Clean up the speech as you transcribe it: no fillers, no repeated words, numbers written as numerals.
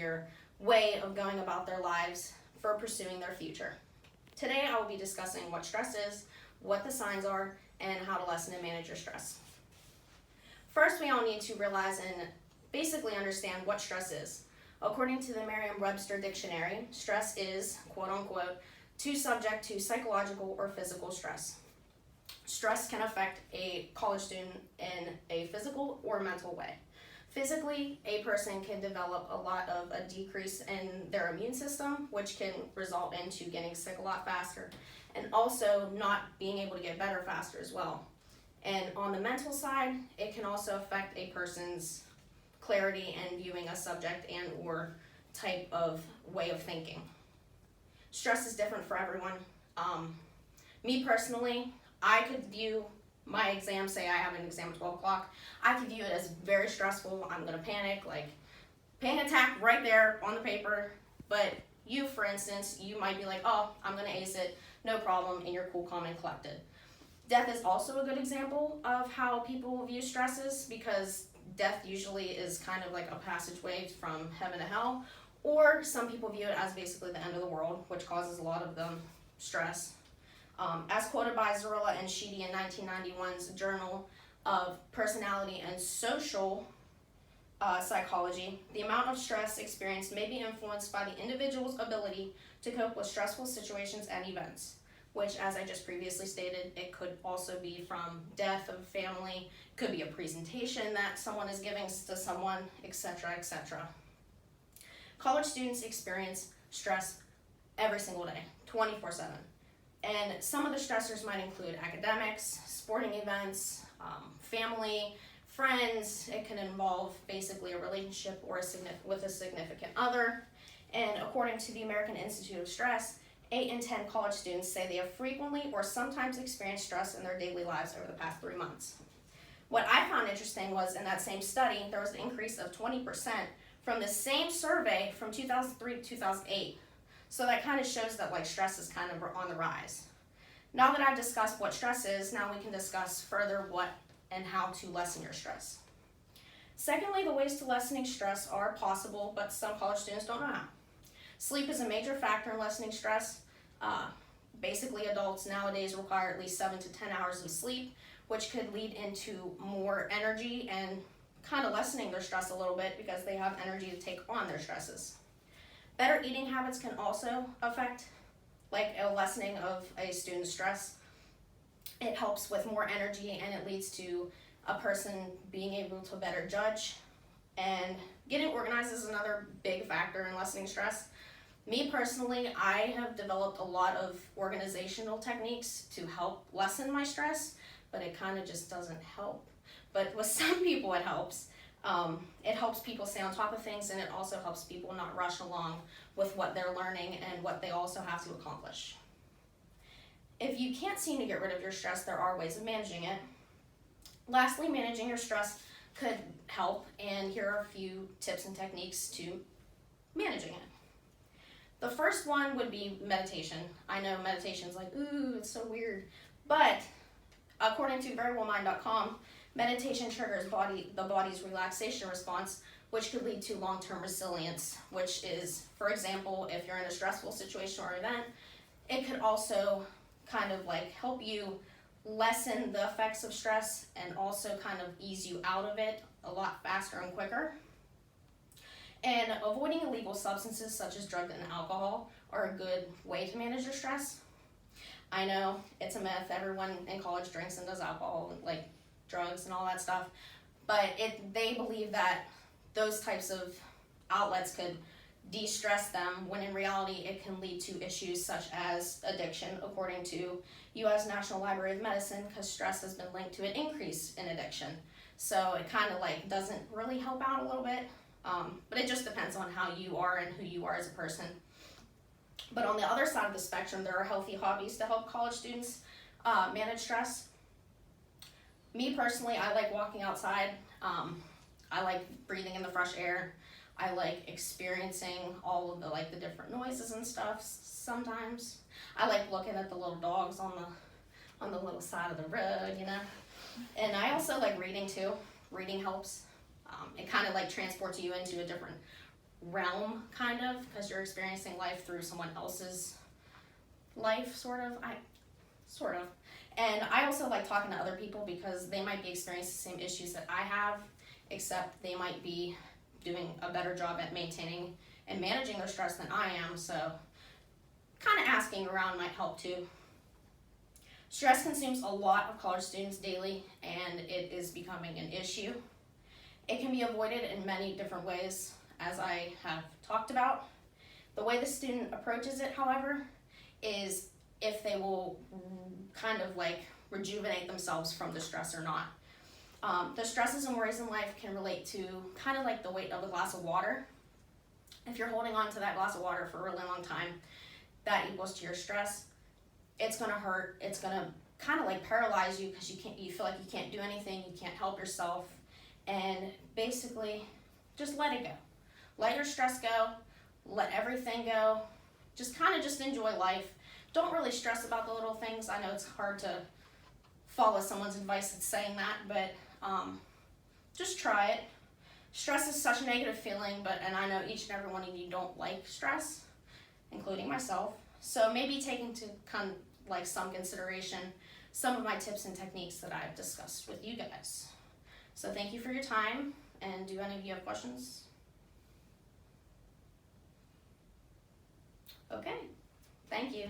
easier way of going about their lives for pursuing their future. Today I will be discussing what stress is, what the signs are, and how to lessen and manage your stress. First, we all need to realize and basically understand what stress is. According to the Merriam-Webster dictionary, stress is, quote unquote, too subject to psychological or physical stress. Stress can affect a college student in a physical or mental way. Physically, a person can develop a lot of a decrease in their immune system, which can result into getting sick a lot faster, and also not being able to get better faster as well. And on the mental side, it can also affect a person's clarity and viewing a subject and or type of way of thinking. Stress is different for everyone. Me personally, I could view my exam, say I have an exam at 12 o'clock, I could view it as very stressful. I'm gonna panic, like panic attack right there on the paper. But you, for instance, you might be like, oh, I'm gonna ace it, no problem, and you're cool, calm, and collected. Death is also a good example of how people view stresses, because death usually is kind of like a passageway from heaven to hell, or some people view it as basically the end of the world, which causes a lot of them stress. As quoted by Zorilla and Sheedy in 1991's Journal of Personality and Social Psychology, the amount of stress experienced may be influenced by the individual's ability to cope with stressful situations and events, which, as I just previously stated, it could also be from death of family, could be a presentation that someone is giving to someone, etc., etc. College students experience stress every single day, 24/7. And some of the stressors might include academics, sporting events, family, friends. It can involve basically a relationship or with a significant other. And according to the American Institute of Stress, 8 in 10 college students say they have frequently or sometimes experienced stress in their daily lives over the past 3 months. What I found interesting was in that same study, there was an increase of 20% from the same survey from 2003 to 2008. So that kind of shows that like stress is kind of on the rise. Now that I've discussed what stress is, now we can discuss further what and how to lessen your stress. Secondly, the ways to lessening stress are possible, but some college students don't know how. Sleep is a major factor in lessening stress. Basically, adults nowadays require at least 7 to 10 hours of sleep, which could lead into more energy and kind of lessening their stress a little bit because they have energy to take on their stresses. Better eating habits can also affect like a lessening of a student's stress. It helps with more energy and it leads to a person being able to better judge. And getting organized is another big factor in lessening stress. Me personally, I have developed a lot of organizational techniques to help lessen my stress, but it kind of just doesn't help. But with some people it helps. It helps people stay on top of things, and it also helps people not rush along with what they're learning and what they also have to accomplish. If you can't seem to get rid of your stress, there are ways of managing it. Lastly, managing your stress could help, and here are a few tips and techniques to managing it. The first one would be meditation. I know meditation's like, ooh, it's so weird, but according to verywellmind.com, meditation triggers the body's relaxation response, which could lead to long-term resilience, which is, for example, if you're in a stressful situation or event, it could also kind of like help you lessen the effects of stress and also kind of ease you out of it a lot faster and quicker. And avoiding illegal substances such as drugs and alcohol are a good way to manage your stress. I know it's a myth, everyone in college drinks and does alcohol, like drugs and all that stuff, but they believe that those types of outlets could de-stress them, when in reality it can lead to issues such as addiction, according to U.S. National Library of Medicine, because stress has been linked to an increase in addiction. So it kind of like doesn't really help out a little bit, but it just depends on how you are and who you are as a person. But on the other side of the spectrum, there are healthy hobbies to help college students manage stress. Me personally, I like walking outside. I like breathing in the fresh air. I like experiencing all of the different noises and stuff sometimes. I like looking at the little dogs on the little side of the road, you know. And I also like reading too. Reading helps. It kind of like transports you into a different realm, kind of, because you're experiencing life through someone else's life, sort of. And I also like talking to other people because they might be experiencing the same issues that I have, except they might be doing a better job at maintaining and managing their stress than I am, so kind of asking around might help too. Stress consumes a lot of college students daily, and it is becoming an issue. It can be avoided in many different ways, as I have talked about. The way the student approaches it, however, is if they will kind of like rejuvenate themselves from the stress or not. The stresses and worries in life can relate to kind of like the weight of a glass of water. If you're holding on to that glass of water for a really long time, that equals to your stress. It's gonna hurt. It's gonna kind of like paralyze you because you feel like you can't do anything, you can't help yourself, and basically just let it go. Let your stress go, let everything go, just enjoy life. Don't really stress about the little things. I know it's hard to follow someone's advice that's saying that, but just try it. Stress is such a negative feeling, and I know each and every one of you don't like stress, including myself. So maybe take into some consideration some of my tips and techniques that I've discussed with you guys. So thank you for your time, and do any of you have questions? Okay, thank you.